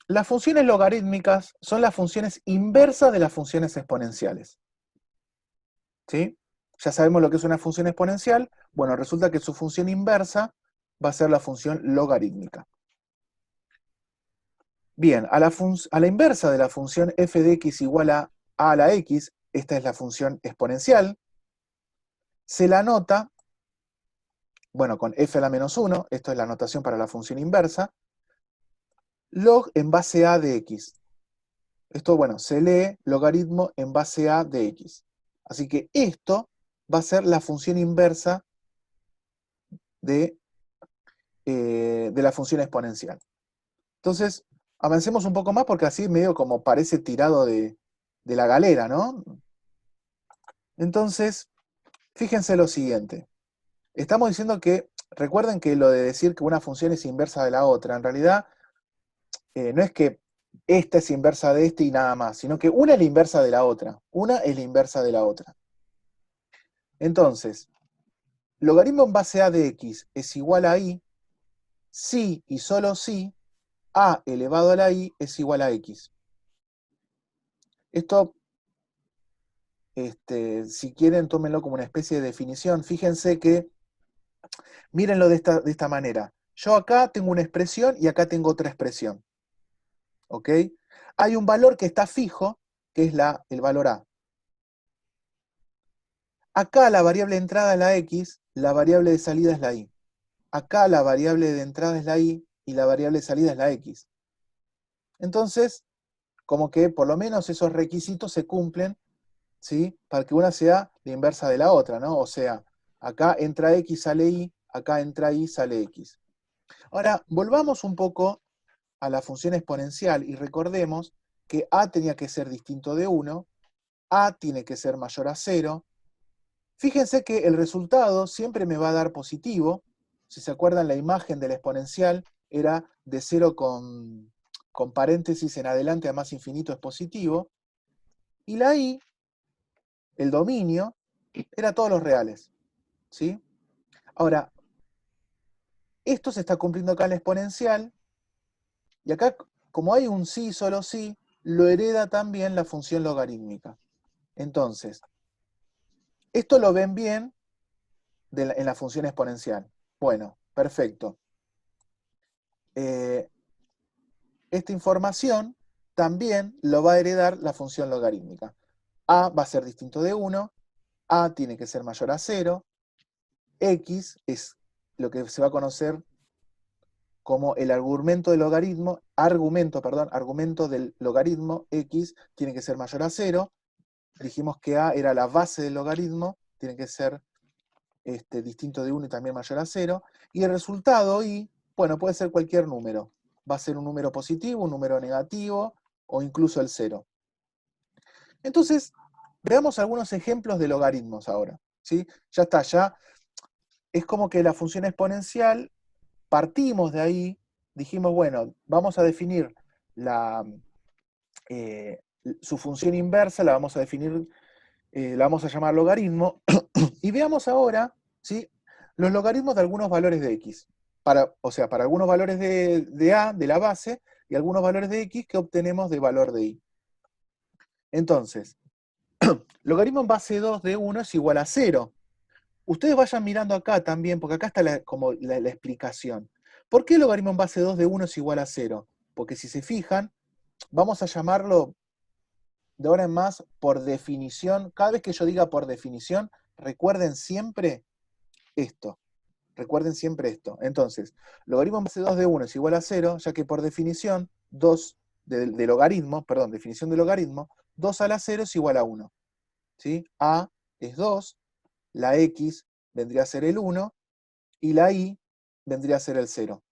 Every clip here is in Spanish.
Las funciones logarítmicas son las funciones inversas de las funciones exponenciales. ¿Sí? Ya sabemos lo que es una función exponencial. Bueno, resulta que su función inversa va a ser la función logarítmica. Bien, a la inversa de la función f de x igual a la x, esta es la función exponencial, se la anota, bueno, con f a la menos 1, esto es la notación para la función inversa, log en base a de x. Esto, bueno, se lee logaritmo en base a de x. Así que esto va a ser la función inversa de, de la función exponencial. Entonces, avancemos un poco más porque así medio como parece tirado de la galera, ¿no? Entonces, fíjense lo siguiente. Estamos diciendo que, recuerden que lo de decir que una función es inversa de la otra, en realidad no es que esta es inversa de esta y nada más, sino que una es la inversa de la otra. Una es la inversa de la otra. Entonces, logaritmo en base a de x es igual a i si y solo si a elevado a la i es igual a x. Esto, si quieren, tómenlo como una especie de definición. Fíjense que, mírenlo de esta manera. Yo acá tengo una expresión y acá tengo otra expresión. ¿Ok? Hay un valor que está fijo, que es el valor a. Acá la variable de entrada es la x, la variable de salida es la y. Acá la variable de entrada es la y y la variable de salida es la x. Entonces, como que por lo menos esos requisitos se cumplen, ¿sí? Para que una sea la inversa de la otra, ¿no? O sea, acá entra x, sale y, acá entra y, sale x. Ahora, volvamos un poco a la función exponencial y recordemos que a tenía que ser distinto de 1, a tiene que ser mayor a 0. Fíjense que el resultado siempre me va a dar positivo. Si se acuerdan, la imagen de la exponencial era de 0 con paréntesis en adelante a más infinito es positivo. Y la i, el dominio, era todos los reales. ¿Sí? Ahora, esto se está cumpliendo acá en la exponencial. Y acá, como hay un sí, solo sí, lo hereda también la función logarítmica. Entonces, esto lo ven bien en la función exponencial. Bueno, perfecto. Esta información también lo va a heredar la función logarítmica. A va a ser distinto de 1, a tiene que ser mayor a 0, x es lo que se va a conocer como el argumento del logaritmo, argumento del logaritmo, x tiene que ser mayor a 0. Dijimos que a era la base del logaritmo, tiene que ser distinto de 1 y también mayor a 0. Y el resultado y, bueno, puede ser cualquier número. Va a ser un número positivo, un número negativo, o incluso el 0. Entonces, veamos algunos ejemplos de logaritmos ahora. ¿Sí? Ya está, ya es como que la función exponencial, partimos de ahí, dijimos, bueno, vamos a definir la, eh, su función inversa, la vamos a definir, la vamos a llamar logaritmo, y veamos ahora, ¿sí? Los logaritmos de algunos valores de x. O sea, para algunos valores de a, de la base, y algunos valores de x que obtenemos de valor de y. Entonces, logaritmo en base 2 de 1 es igual a 0. Ustedes vayan mirando acá también, porque acá está como la explicación. ¿Por qué el logaritmo en base 2 de 1 es igual a 0? Porque si se fijan, vamos a llamarlo de ahora en más por definición. Cada vez que yo diga por definición, recuerden siempre esto. Recuerden siempre esto. Entonces, logaritmo en base 2 de 1 es igual a 0, ya que por definición, 2 de logaritmo, perdón, definición de logaritmo, 2 a la 0 es igual a 1. ¿Sí? A es 2, la x vendría a ser el 1, y la y vendría a ser el 0.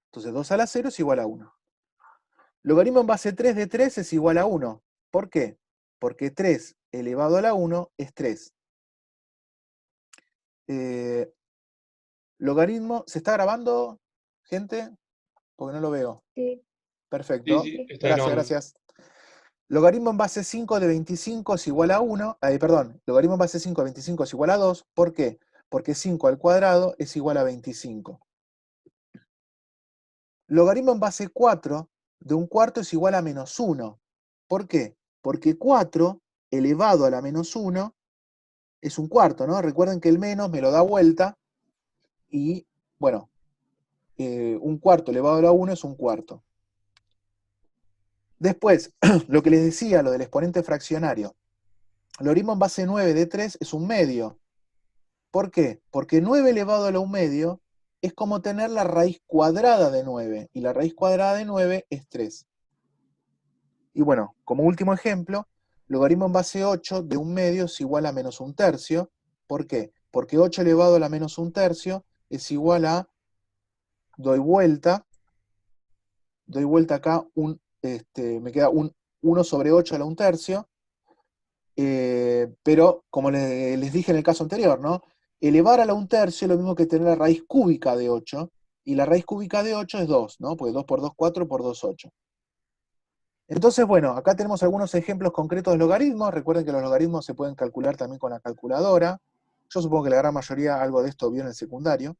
Entonces 2 a la 0 es igual a 1. Logaritmo en base 3 de 3 es igual a 1. ¿Por qué? Porque 3 elevado a la 1 es 3. Eh, logaritmo, ¿se está grabando, gente? Porque no lo veo. Sí, Sí, Perfecto. sí, está Gracias, grabando. gracias. Logaritmo en base 5 de 25 es igual a 1. Perdón, logaritmo en base 5 de 25 es igual a 2. ¿Por qué? Porque 5 al cuadrado es igual a 25. Logaritmo en base 4 de un cuarto es igual a menos 1. ¿Por qué? Porque 4 elevado a la menos 1 es un cuarto, ¿no? Recuerden que el menos me lo da vuelta y, bueno, un cuarto elevado a la 1 es un cuarto. Después, lo que les decía, lo del exponente fraccionario. El logaritmo en base 9 de 3 es un medio. ¿Por qué? Porque 9 elevado a la 1 medio es como tener la raíz cuadrada de 9, y la raíz cuadrada de 9 es 3. Y bueno, como último ejemplo, logaritmo en base 8 de 1 medio es igual a menos 1 tercio. ¿Por qué? Porque 8 elevado a la menos 1 tercio es igual a, doy vuelta acá, me queda un 1 sobre 8 a la 1 tercio, pero como les dije en el caso anterior, ¿no? Elevar a la 1 tercio es lo mismo que tener la raíz cúbica de 8, y la raíz cúbica de 8 es 2, ¿no? Porque 2 por 2, 4, por 2, 8. Entonces, bueno, acá tenemos algunos ejemplos concretos de logaritmos. Recuerden que los logaritmos se pueden calcular también con la calculadora. Yo supongo que la gran mayoría algo de esto vio en el secundario.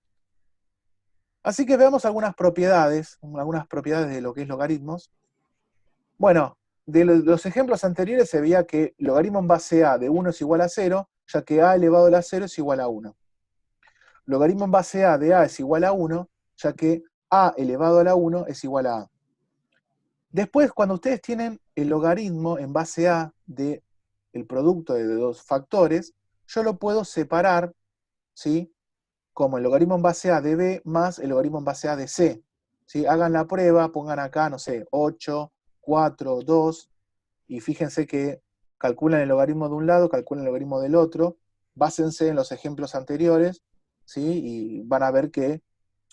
Así que veamos algunas propiedades de lo que es logaritmos. Bueno, de los ejemplos anteriores se veía que logaritmo en base a de 1 es igual a 0, ya que a elevado a la 0 es igual a 1. Logaritmo en base a de a es igual a 1, ya que a elevado a la 1 es igual a a. Después, cuando ustedes tienen el logaritmo en base a de el producto de dos factores, yo lo puedo separar, ¿sí? Como el logaritmo en base a de b más el logaritmo en base a de c. ¿Sí? Hagan la prueba, pongan acá, no sé, 8, 4, 2, y fíjense que calculan el logaritmo de un lado, calculan el logaritmo del otro, básense en los ejemplos anteriores, ¿sí? Y van a ver que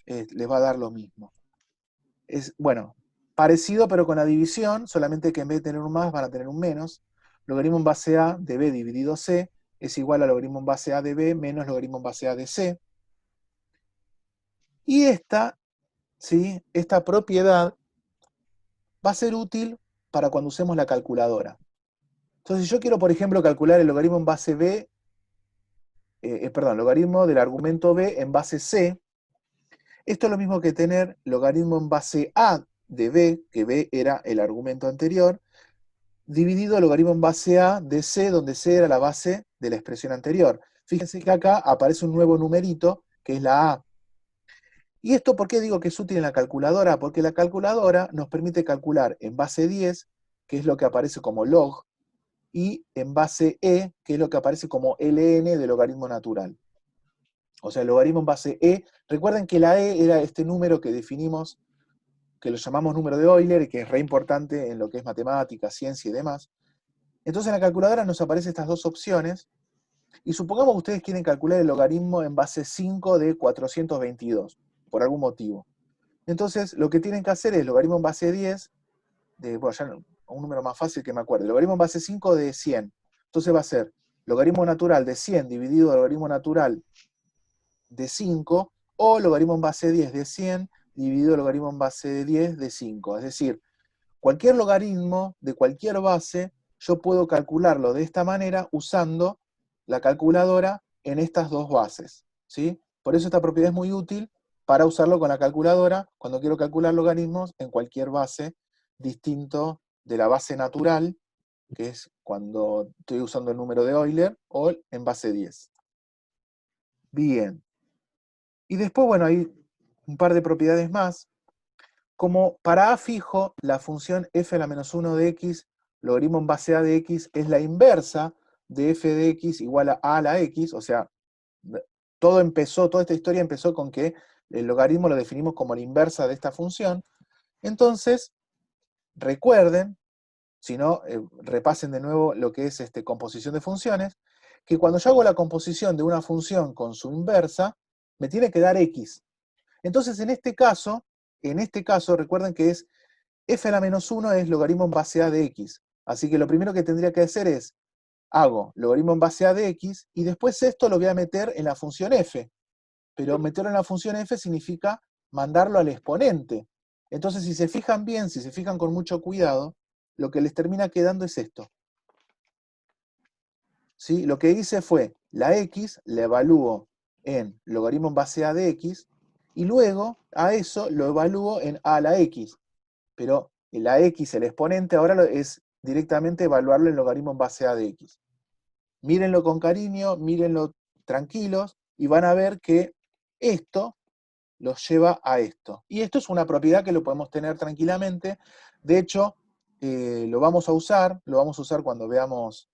les va a dar lo mismo. Es, bueno, parecido pero con la división, solamente que en vez de tener un más van a tener un menos. Logaritmo en base a de b dividido c es igual a logaritmo en base a de b menos logaritmo en base a de c. Y ¿sí? Esta propiedad va a ser útil para cuando usemos la calculadora. Entonces, si yo quiero, por ejemplo, calcular el logaritmo en base b, logaritmo del argumento b en base c, esto es lo mismo que tener logaritmo en base a de b, que b era el argumento anterior, dividido el logaritmo en base a de c, donde c era la base de la expresión anterior. Fíjense que acá aparece un nuevo numerito, que es la a. ¿Y esto por qué digo que es útil en la calculadora? Porque la calculadora nos permite calcular en base 10, que es lo que aparece como log, y en base e, que es lo que aparece como ln del logaritmo natural. O sea, el logaritmo en base e. Recuerden que la e era este número que definimos, que lo llamamos número de Euler, y que es re importante en lo que es matemática, ciencia y demás. Entonces en la calculadora nos aparecen estas dos opciones, y supongamos que ustedes quieren calcular el logaritmo en base 5 de 422, por algún motivo. Entonces lo que tienen que hacer es logaritmo en base 10, bueno, ya un número más fácil que me acuerdo, logaritmo en base 5 de 100. Entonces va a ser logaritmo natural de 100 dividido logaritmo natural de 5, o logaritmo en base 10 de 100 dividido logaritmo en base 10 de 5. Es decir, cualquier logaritmo de cualquier base, yo puedo calcularlo de esta manera usando la calculadora en estas dos bases, ¿sí? Por eso esta propiedad es muy útil para usarlo con la calculadora cuando quiero calcular logaritmos en cualquier base, distinto de la base natural, que es cuando estoy usando el número de Euler, o en base 10. Bien. Y después, bueno, hay un par de propiedades más. Como para a fijo, la función f a la menos 1 de x, logaritmo en base a de x, es la inversa de f de x igual a la x, o sea, toda esta historia empezó con que el logaritmo lo definimos como la inversa de esta función. Entonces, recuerden, si no, repasen de nuevo lo que es composición de funciones, que cuando yo hago la composición de una función con su inversa, me tiene que dar x. Entonces, en este caso, recuerden que es f a la menos 1 es logaritmo en base a de x. Así que lo primero que tendría que hacer es, hago logaritmo en base a de x, y después esto lo voy a meter en la función f. Pero meterlo en la función f significa mandarlo al exponente. Entonces, si se fijan bien, si se fijan con mucho cuidado, lo que les termina quedando es esto. ¿Sí? Lo que hice fue, la x la evalúo en logaritmo en base a de x, y luego a eso lo evalúo en a a la x. Pero la x, el exponente, ahora es directamente evaluarlo en logaritmo en base a de x. Mírenlo con cariño, mírenlo tranquilos, y van a ver que esto los lleva a esto. Y esto es una propiedad que lo podemos tener tranquilamente. De hecho, lo vamos a usar cuando veamos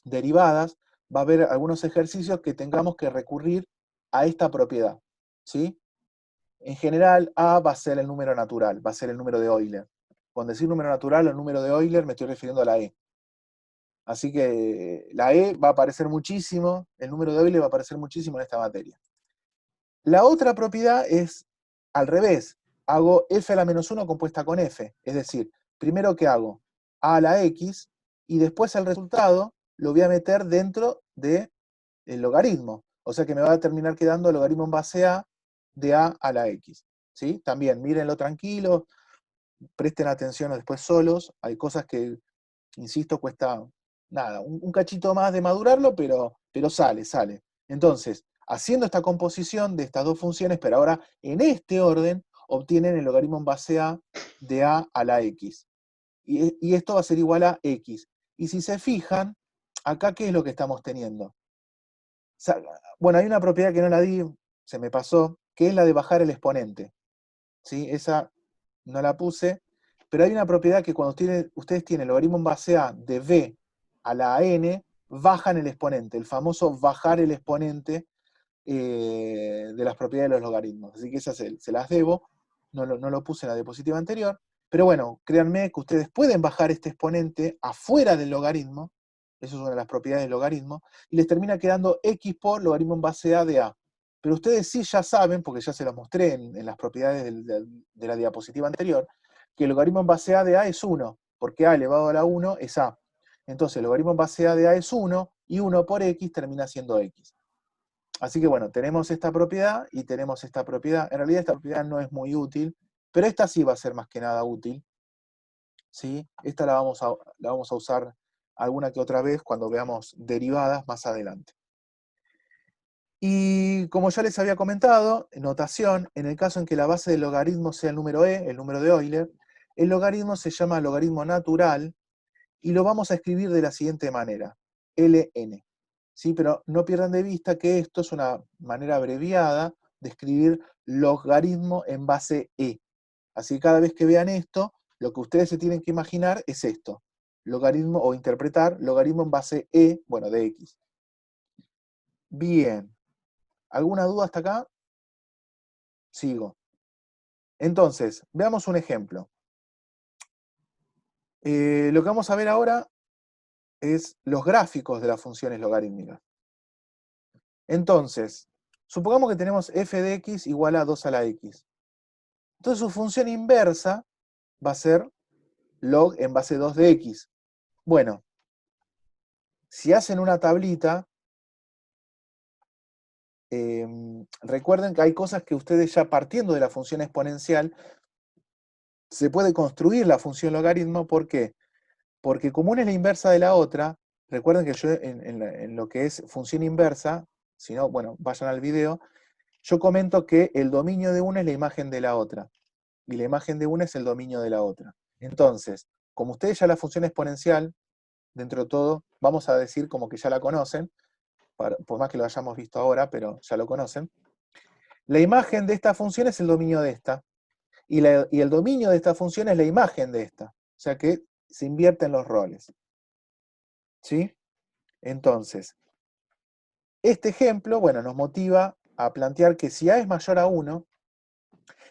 derivadas. Va a haber algunos ejercicios que tengamos que recurrir a esta propiedad, ¿sí? En general, A va a ser el número natural, va a ser el número de Euler. Cuando decir número natural o número de Euler, me estoy refiriendo a la E. Así que la E va a aparecer muchísimo, el número de Euler va a aparecer muchísimo en esta materia. La otra propiedad es al revés. Hago f a la menos 1 compuesta con f. Es decir, primero que hago a la x y después el resultado lo voy a meter dentro del logaritmo. O sea que me va a terminar quedando el logaritmo en base a de a la x. ¿Sí? También mírenlo tranquilo, presten atención después solos. Hay cosas que, insisto, cuesta nada, un cachito más de madurarlo, pero sale. Entonces, haciendo esta composición de estas dos funciones, pero ahora en este orden, obtienen el logaritmo en base a de a la x. Y esto va a ser igual a x. Y si se fijan, acá, ¿qué es lo que estamos teniendo? Bueno, hay una propiedad que no la di, se me pasó, que es la de bajar el exponente. ¿Sí? Esa no la puse, pero hay una propiedad que cuando ustedes tienen el logaritmo en base a de b a la n, bajan el exponente, el famoso bajar el exponente de las propiedades de los logaritmos. Así que esas se las debo, no lo puse en la diapositiva anterior, pero bueno, créanme que ustedes pueden bajar este exponente afuera del logaritmo, eso es una de las propiedades del logaritmo, y les termina quedando x por logaritmo en base a de a. Pero ustedes sí ya saben, porque ya se los mostré en las propiedades de la diapositiva anterior, que el logaritmo en base a de a es 1, porque a elevado a la 1 es a. Entonces el logaritmo en base a de a es 1, y 1 por x termina siendo x. Así que bueno, tenemos esta propiedad y tenemos esta propiedad. En realidad esta propiedad no es muy útil, pero esta sí va a ser más que nada útil, ¿sí? Esta la vamos a usar alguna que otra vez cuando veamos derivadas más adelante. Y como ya les había comentado, notación, en el caso en que la base del logaritmo sea el número e, el número de Euler, el logaritmo se llama logaritmo natural y lo vamos a escribir de la siguiente manera, ln. ¿Sí? Pero no pierdan de vista que esto es una manera abreviada de escribir logaritmo en base e. Así que cada vez que vean esto, lo que ustedes se tienen que imaginar es esto, logaritmo o interpretar logaritmo en base e, bueno, de x. Bien. ¿Alguna duda hasta acá? Sigo. Entonces, veamos un ejemplo. Lo que vamos a ver ahora es los gráficos de las funciones logarítmicas. Entonces, supongamos que tenemos f de x igual a 2 a la x. Entonces su función inversa va a ser log en base 2 de x. Bueno, si hacen una tablita, recuerden que hay cosas que ustedes ya partiendo de la función exponencial, se puede construir la función logaritmo. ¿Por qué? Porque como una es la inversa de la otra, recuerden que yo en lo que es función inversa, si no, bueno, vayan al video, yo comento que el dominio de una es la imagen de la otra, y la imagen de una es el dominio de la otra. Entonces, como ustedes ya la función exponencial, dentro de todo, vamos a decir como que ya la conocen, por más que lo hayamos visto ahora, pero ya lo conocen, la imagen de esta función es el dominio de esta, y el dominio de esta función es la imagen de esta. O sea que se invierten los roles. ¿Sí? Entonces, este ejemplo, bueno, nos motiva a plantear que si a es mayor a 1,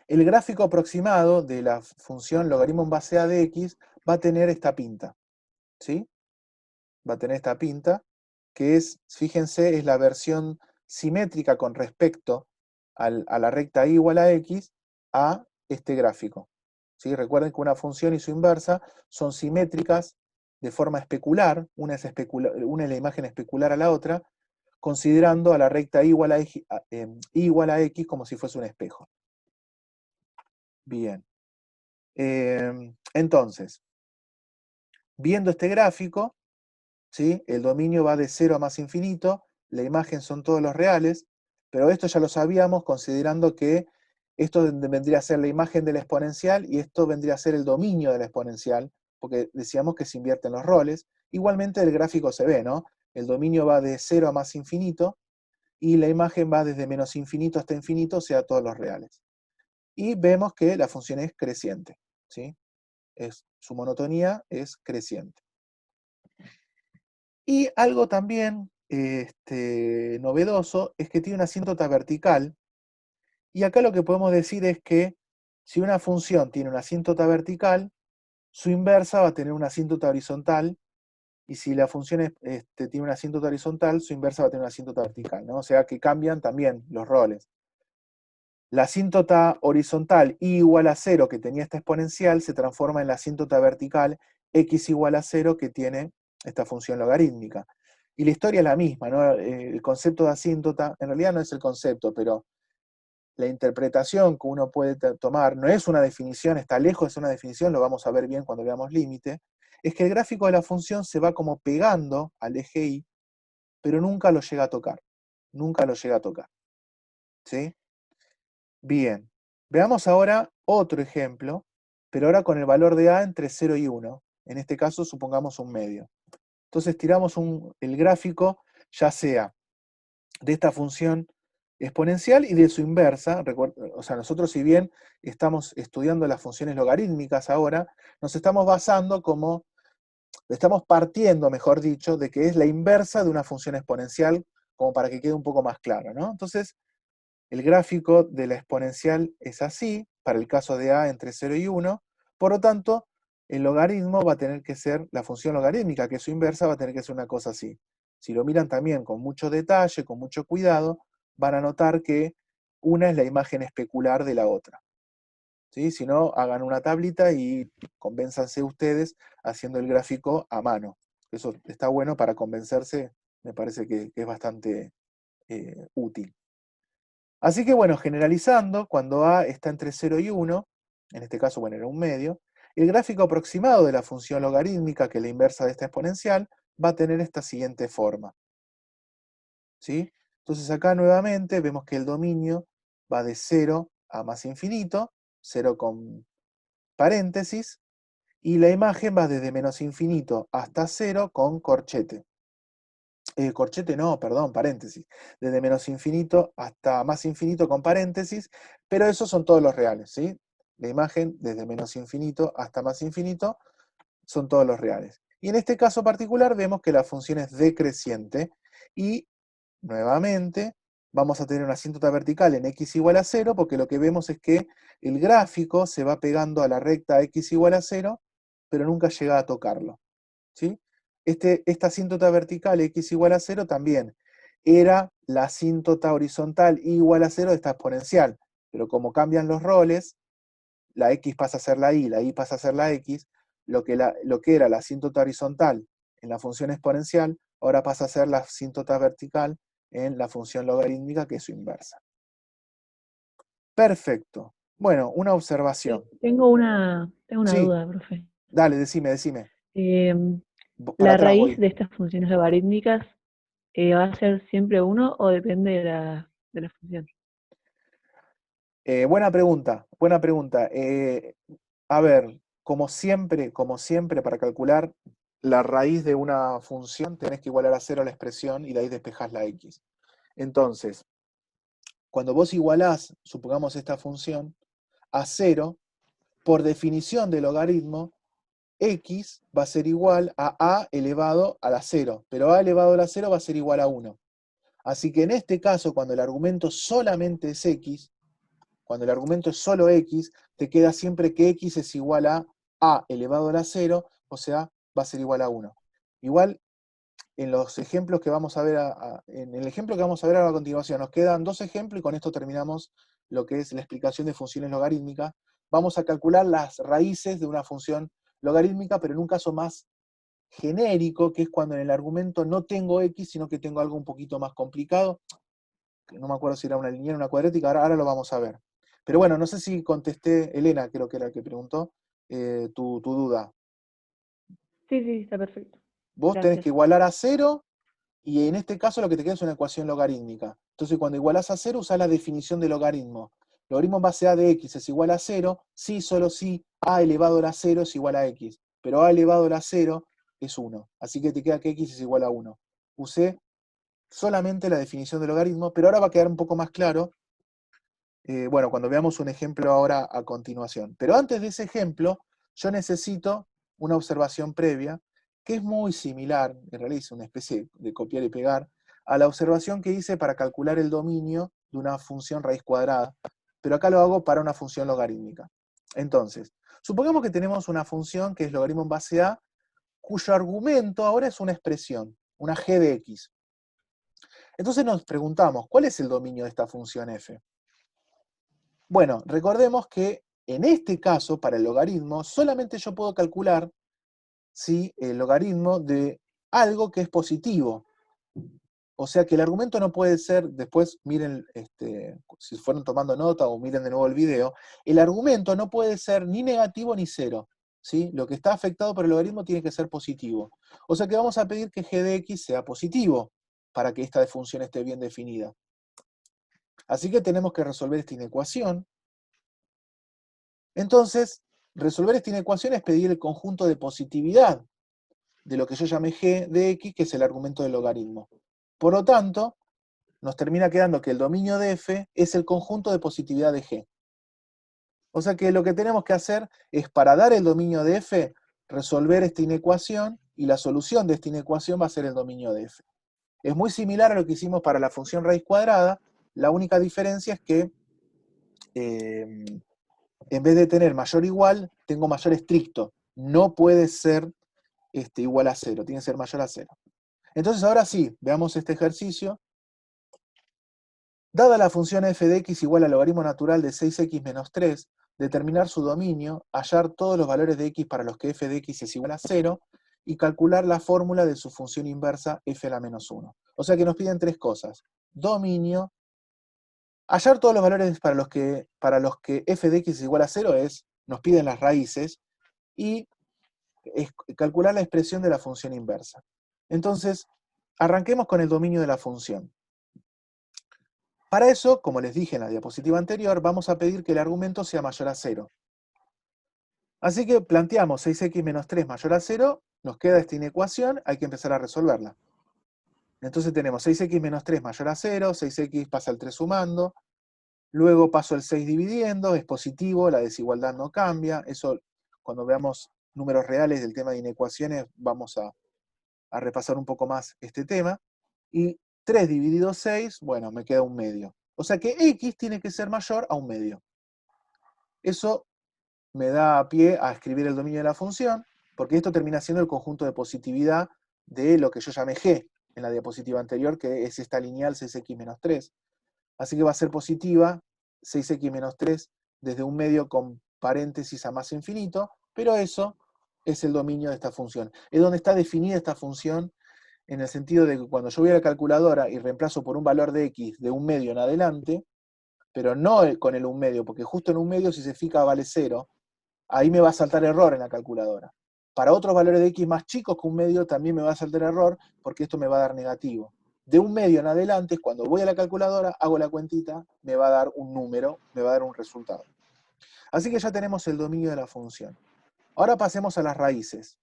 el gráfico aproximado de la función logaritmo en base a de x va a tener esta pinta. ¿Sí? Va a tener esta pinta, que es, fíjense, es la versión simétrica con respecto a la recta y igual a x a este gráfico. ¿Sí? Recuerden que una función y su inversa son simétricas de forma especular, una es la imagen especular a la otra, considerando a la recta y igual a x como si fuese un espejo. Bien. Entonces, viendo este gráfico, ¿sí? El dominio va de 0 a más infinito, la imagen son todos los reales, pero esto ya lo sabíamos considerando que esto vendría a ser la imagen de la exponencial y esto vendría a ser el dominio de la exponencial, porque decíamos que se invierten los roles. Igualmente el gráfico se ve, ¿no? El dominio va de 0 a más infinito y la imagen va desde menos infinito hasta infinito, o sea, todos los reales. Y vemos que la función es creciente, ¿sí? Su monotonía es creciente. Y algo también novedoso es que tiene una asíntota vertical, y acá lo que podemos decir es que si una función tiene una asíntota vertical, su inversa va a tener una asíntota horizontal, y si la función tiene una asíntota horizontal, su inversa va a tener una asíntota vertical, ¿no? O sea que cambian también los roles. La asíntota horizontal y igual a 0 que tenía esta exponencial se transforma en la asíntota vertical x igual a 0 que tiene esta función logarítmica. Y la historia es la misma, ¿no? El concepto de asíntota, en realidad no es el concepto, pero la interpretación que uno puede tomar, no es una definición, está lejos de ser una definición, lo vamos a ver bien cuando veamos límite, es que el gráfico de la función se va como pegando al eje y, pero nunca lo llega a tocar. Nunca lo llega a tocar. ¿Sí? Bien. Veamos ahora otro ejemplo, pero ahora con el valor de a entre 0 y 1. En este caso, supongamos un medio. Entonces tiramos el gráfico, ya sea de esta función exponencial y de su inversa. O sea, nosotros si bien estamos estudiando las funciones logarítmicas ahora, nos estamos basando estamos partiendo, mejor dicho, de que es la inversa de una función exponencial, como para que quede un poco más claro, ¿no? Entonces, el gráfico de la exponencial es así, para el caso de a entre 0 y 1, por lo tanto, el logaritmo va a tener que ser, la función logarítmica, que es su inversa, va a tener que ser una cosa así. Si lo miran también con mucho detalle, con mucho cuidado, van a notar que una es la imagen especular de la otra. ¿Sí? Si no, hagan una tablita y convénzanse ustedes haciendo el gráfico a mano. Eso está bueno para convencerse, me parece que es bastante útil. Así que bueno, generalizando, cuando a está entre 0 y 1, en este caso, bueno, era un medio, el gráfico aproximado de la función logarítmica, que es la inversa de esta exponencial, va a tener esta siguiente forma. ¿Sí? Entonces acá nuevamente vemos que el dominio va de 0 a más infinito, 0 con paréntesis, y la imagen va desde menos infinito hasta 0 con corchete. Corchete no, perdón, paréntesis. Desde menos infinito hasta más infinito con paréntesis, pero esos son todos los reales, ¿sí? La imagen desde menos infinito hasta más infinito son todos los reales. Y en este caso particular vemos que la función es decreciente y nuevamente vamos a tener una asíntota vertical en x igual a 0 porque lo que vemos es que el gráfico se va pegando a la recta x igual a 0, pero nunca llega a tocarlo. ¿Sí? Esta asíntota vertical x igual a 0 también era la asíntota horizontal igual a 0 de esta exponencial, pero como cambian los roles, la x pasa a ser la y pasa a ser la x, lo que era la asíntota horizontal en la función exponencial, ahora pasa a ser la asíntota vertical en la función logarítmica, que es su inversa. Perfecto. Bueno, una observación. Tengo una Sí, duda, profe. dale, decime. Eh, Para ¿La atrás raíz voy. de estas funciones logarítmicas va a ser siempre uno o depende de la función? Buena pregunta, buena pregunta. A ver, como siempre, para calcular la raíz de una función, tenés que igualar a 0 la expresión y de ahí despejás la x. Entonces, cuando vos igualás, supongamos esta función, a 0, por definición de logaritmo, x va a ser igual a elevado a la 0, pero a elevado a la 0 va a ser igual a 1. Así que en este caso, cuando el argumento solamente es x, cuando el argumento es solo x, te queda siempre que x es igual a elevado a la 0, o sea, va a ser igual a 1. Igual, en los ejemplos que vamos a ver, en el ejemplo que vamos a ver a continuación, nos quedan dos ejemplos y con esto terminamos lo que es la explicación de funciones logarítmicas. Vamos a calcular las raíces de una función logarítmica, pero en un caso más genérico, que es cuando en el argumento no tengo x, sino que tengo algo un poquito más complicado. No me acuerdo si era una lineal o una cuadrática, ahora lo vamos a ver. Pero bueno, no sé si contesté, Elena creo que era el que preguntó, tu duda. Sí, sí, está perfecto. Vos tenés Gracias. que igualar a 0 y en este caso lo que te queda es una ecuación logarítmica. Entonces cuando igualás a 0 usás la definición de logaritmo. logaritmo en base a de x es igual a 0, sí, solo si a elevado a la 0 es igual a x. Pero a elevado a la 0 es 1. Así que te queda que x es igual a 1. Usé solamente la definición de logaritmo, pero ahora va a quedar un poco más claro, bueno, cuando veamos un ejemplo ahora a continuación. Pero antes de ese ejemplo, yo necesito una observación previa, que es muy similar, en realidad es una especie de copiar y pegar, a la observación que hice para calcular el dominio de una función raíz cuadrada, pero acá lo hago para una función logarítmica. Entonces, supongamos que tenemos una función que es logaritmo en base a, cuyo argumento ahora es una expresión, una g de x. Entonces nos preguntamos, ¿cuál es el dominio de esta función f? Bueno, recordemos que en este caso, para el logaritmo, solamente yo puedo calcular si el logaritmo de algo que es positivo. O sea que el argumento no puede ser, después miren, si fueron tomando nota o miren de nuevo el video, el argumento no puede ser ni negativo ni cero. ¿Sí? Lo que está afectado por el logaritmo tiene que ser positivo. O sea que vamos a pedir que g de x sea positivo para que esta función esté bien definida. Así que tenemos que resolver esta inecuación. Entonces, resolver esta inecuación es pedir el conjunto de positividad de lo que yo llamé g de x, que es el argumento del logaritmo. Por lo tanto, nos termina quedando que el dominio de f es el conjunto de positividad de g. O sea que lo que tenemos que hacer es, para dar el dominio de f, resolver esta inecuación, y la solución de esta inecuación va a ser el dominio de f. Es muy similar a lo que hicimos para la función raíz cuadrada, la única diferencia es que en vez de tener mayor o igual, tengo mayor estricto. No puede ser igual a 0, tiene que ser mayor a 0. Entonces ahora sí, veamos este ejercicio. Dada la función f de x igual al logaritmo natural de 6x menos 3, determinar su dominio, hallar todos los valores de x para los que f de x es igual a 0, y calcular la fórmula de su función inversa f a la menos 1. O sea que nos piden tres cosas. Dominio, hallar todos los valores para los que f de x es igual a 0 nos piden las raíces, y calcular la expresión de la función inversa. Entonces, arranquemos con el dominio de la función. Para eso, como les dije en la diapositiva anterior, vamos a pedir que el argumento sea mayor a 0. Así que planteamos 6x menos 3 mayor a 0, nos queda esta inecuación, hay que empezar a resolverla. Entonces tenemos 6x menos 3 mayor a 0, 6x pasa el 3 sumando, luego paso el 6 dividiendo, es positivo, la desigualdad no cambia, eso cuando veamos números reales del tema de inecuaciones vamos a repasar un poco más este tema. Y 3 dividido 6, bueno, me queda un medio. O sea que x tiene que ser mayor a un medio. Eso me da pie a escribir el dominio de la función, porque esto termina siendo el conjunto de positividad de lo que yo llamé g en la diapositiva anterior, que es esta lineal 6x menos 3. Así que va a ser positiva 6x menos 3 desde un medio con paréntesis a más infinito, pero eso es el dominio de esta función. Es donde está definida esta función, en el sentido de que cuando yo voy a la calculadora y reemplazo por un valor de x de un medio en adelante, pero no con el un medio, porque justo en un medio si se fija vale 0, ahí me va a saltar error en la calculadora. Para otros valores de x más chicos que un medio también me va a saltar error, porque esto me va a dar negativo. De un medio en adelante, cuando voy a la calculadora, hago la cuentita, me va a dar un número, me va a dar un resultado. Así que ya tenemos el dominio de la función. Ahora pasemos a las raíces.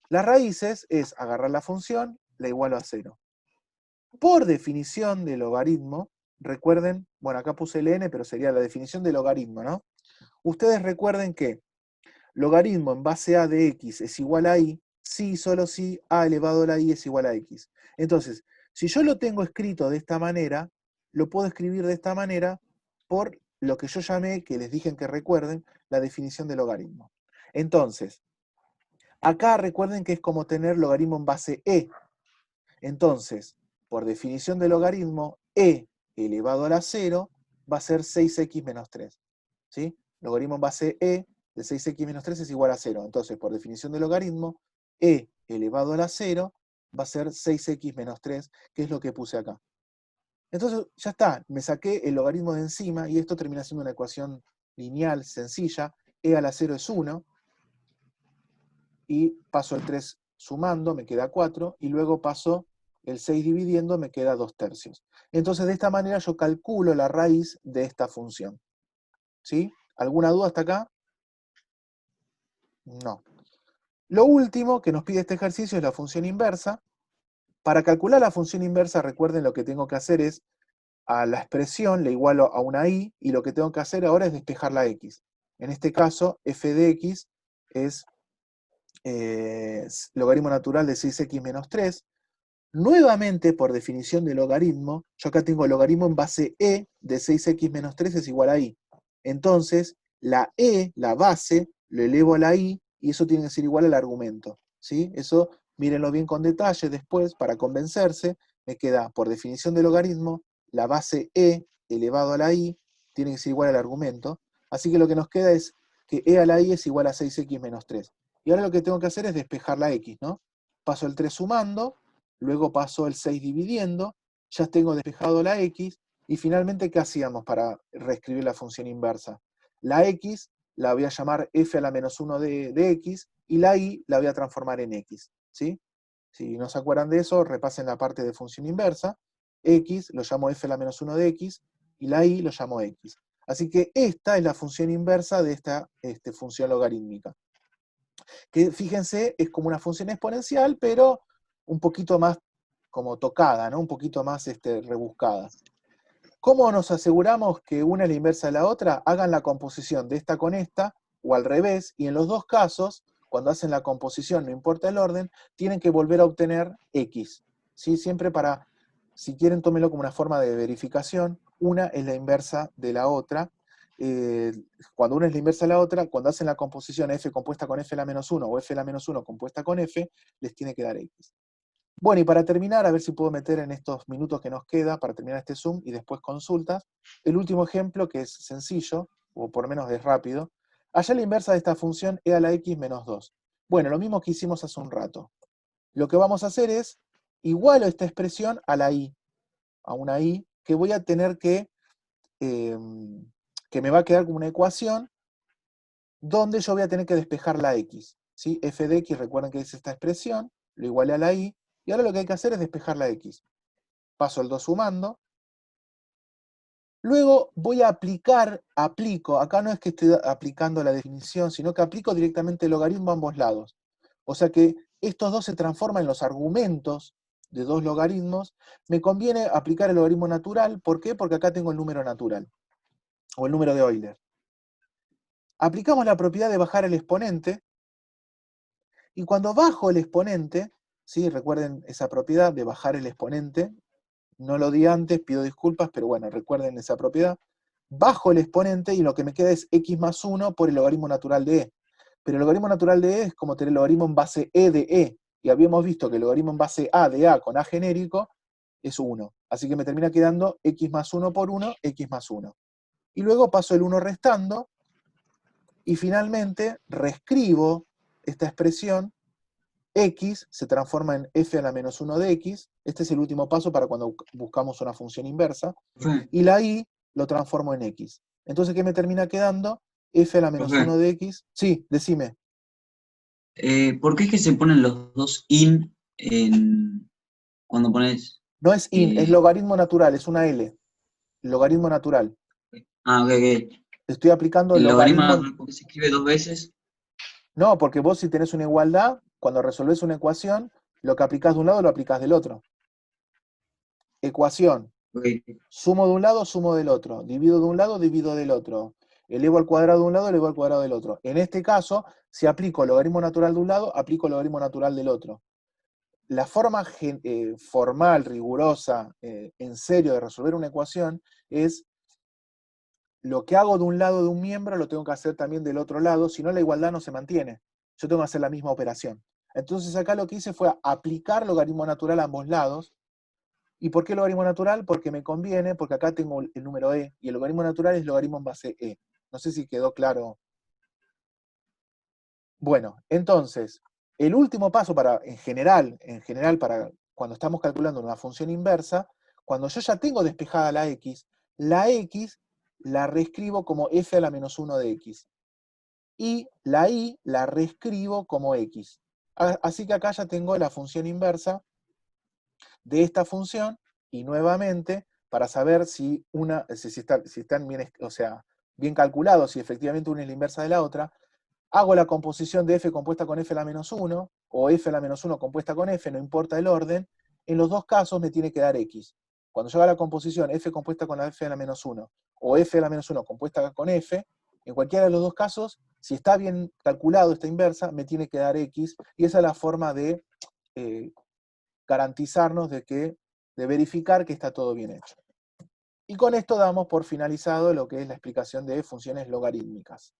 Las raíces es agarrar la función, la igualo a 0. Por definición de logaritmo, recuerden, bueno, acá puse el n, pero sería la definición de logaritmo, ¿no? Ustedes recuerden que logaritmo en base a de x es igual a y, si, solo si a elevado a la y es igual a x. Entonces, si yo lo tengo escrito de esta manera, lo puedo escribir de esta manera por lo que yo llamé, que les dije que recuerden, la definición de logaritmo. Entonces, acá recuerden que es como tener logaritmo en base e. Entonces, por definición de logaritmo, e elevado a la 0 va a ser 6x menos 3. ¿Sí? Logaritmo en base e de 6x menos 3 es igual a 0. Entonces, por definición de logaritmo, e elevado a la 0 va a ser 6x menos 3, que es lo que puse acá. Entonces, ya está, me saqué el logaritmo de encima, y esto termina siendo una ecuación lineal, sencilla. E a la 0 es 1, y paso el 3 sumando, me queda 4, y luego paso el 6 dividiendo me queda 2/3. Entonces de esta manera yo calculo la raíz de esta función. ¿Sí? ¿Alguna duda hasta acá? No. Lo último que nos pide este ejercicio es la función inversa. Para calcular la función inversa, recuerden lo que tengo que hacer es a la expresión le igualo a una y lo que tengo que hacer ahora es despejar la x. En este caso, f de x es logaritmo natural de 6x menos 3. Nuevamente, por definición de logaritmo, yo acá tengo el logaritmo en base e de 6x menos 3 es igual a i. Entonces, la e, la base, lo elevo a la i, y eso tiene que ser igual al argumento. ¿Sí? Eso, mírenlo bien con detalle después, para convencerse, me queda, por definición de logaritmo, la base e elevado a la i, tiene que ser igual al argumento. Así que lo que nos queda es que e a la i es igual a 6x menos 3. Y ahora lo que tengo que hacer es despejar la x, ¿no? Paso el 3 sumando, luego paso el 6 dividiendo, ya tengo despejado la x, y finalmente, ¿qué hacíamos para reescribir la función inversa? La x la voy a llamar f a la menos 1 de x, y la y la voy a transformar en x. ¿Sí? Si no se acuerdan de eso, repasen la parte de función inversa. X lo llamo f a la menos 1 de x, y la y lo llamo x. Así que esta es la función inversa de esta función logarítmica. Que fíjense, es como una función exponencial, pero un poquito más como tocada, ¿no? Un poquito más rebuscada. ¿Cómo nos aseguramos que una es la inversa de la otra? Hagan la composición de esta con esta, o al revés, y en los dos casos, cuando hacen la composición, no importa el orden, tienen que volver a obtener x. ¿Sí? Siempre para, si quieren, tómenlo como una forma de verificación, una es la inversa de la otra. Cuando una es la inversa de la otra, cuando hacen la composición f compuesta con f a la menos 1 o f a la menos 1 compuesta con f, les tiene que dar x. Bueno, y para terminar, a ver si puedo meter en estos minutos que nos queda, para terminar este Zoom y después consultas, el último ejemplo que es sencillo, o por lo menos es rápido. Allá la inversa de esta función e a la x menos 2. Bueno, lo mismo que hicimos hace un rato. Lo que vamos a hacer es, igualo esta expresión a la i, a una i, que voy a tener eh, que me va a quedar como una ecuación, donde yo voy a tener que despejar la x. ¿Sí? F de x, recuerden que es esta expresión, lo igualé a la i, y ahora lo que hay que hacer es despejar la x. Paso el 2 sumando. Luego voy a aplico, acá no es que estoy aplicando la definición, sino que aplico directamente el logaritmo a ambos lados. O sea que estos dos se transforman en los argumentos de dos logaritmos. Me conviene aplicar el logaritmo natural, ¿por qué? Porque acá tengo el número natural, o el número de Euler. Aplicamos la propiedad de bajar el exponente, y cuando bajo el exponente, ¿sí? Recuerden esa propiedad de bajar el exponente, no lo di antes, pido disculpas, pero bueno, recuerden esa propiedad. Bajo el exponente y lo que me queda es x más 1 por el logaritmo natural de e. Pero el logaritmo natural de e es como tener el logaritmo en base e de e. Y habíamos visto que el logaritmo en base a de a con a genérico es 1. Así que me termina quedando x más 1 por 1, x más 1. Y luego paso el 1 restando, y finalmente reescribo esta expresión. X se transforma en f a la menos 1 de x. Este es el último paso para cuando buscamos una función inversa. Profe, Y la y lo transformo en x. Entonces, ¿qué me termina quedando? F a la menos 1 profe, de x. Sí, decime. ¿por qué es que se ponen los dos in cuando pones... No es in, es eh, logaritmo natural, es una L. Logaritmo natural. ok, ok. Estoy aplicando el ¿El logaritmo logaritmo. natural por qué se escribe dos veces? No, porque vos si tenés una igualdad, cuando resolvés una ecuación, lo que aplicás de un lado lo aplicás del otro. Ecuación. Ok, Sumo de un lado, sumo del otro. Divido de un lado, divido del otro. Elevo al cuadrado de un lado, elevo al cuadrado del otro. En este caso, si aplico el logaritmo natural de un lado, aplico el logaritmo natural del otro. La forma formal, rigurosa, en serio de resolver una ecuación es lo que hago de un lado de un miembro, lo tengo que hacer también del otro lado, si no la igualdad no se mantiene. Yo tengo que hacer la misma operación. Entonces acá lo que hice fue aplicar logaritmo natural a ambos lados. ¿Y por qué logaritmo natural? Porque me conviene, porque acá tengo el número e, y el logaritmo natural es logaritmo en base e. No sé si quedó claro. Bueno, entonces, el último paso en general, para cuando estamos calculando una función inversa, cuando yo ya tengo despejada la x la reescribo como f a la menos 1 de x. Y la y la reescribo como x. Así que acá ya tengo la función inversa de esta función, y nuevamente, para saber si están bien, o sea, bien calculados, si efectivamente una es la inversa de la otra, hago la composición de f compuesta con f a la menos 1, o f a la menos 1 compuesta con f, no importa el orden, en los dos casos me tiene que dar x. Cuando yo haga la composición f compuesta con la f a la menos 1, o f a la menos 1 compuesta con f, en cualquiera de los dos casos, si está bien calculado esta inversa, me tiene que dar x, y esa es la forma de garantizarnos de verificar que está todo bien hecho. Y con esto damos por finalizado lo que es la explicación de funciones logarítmicas.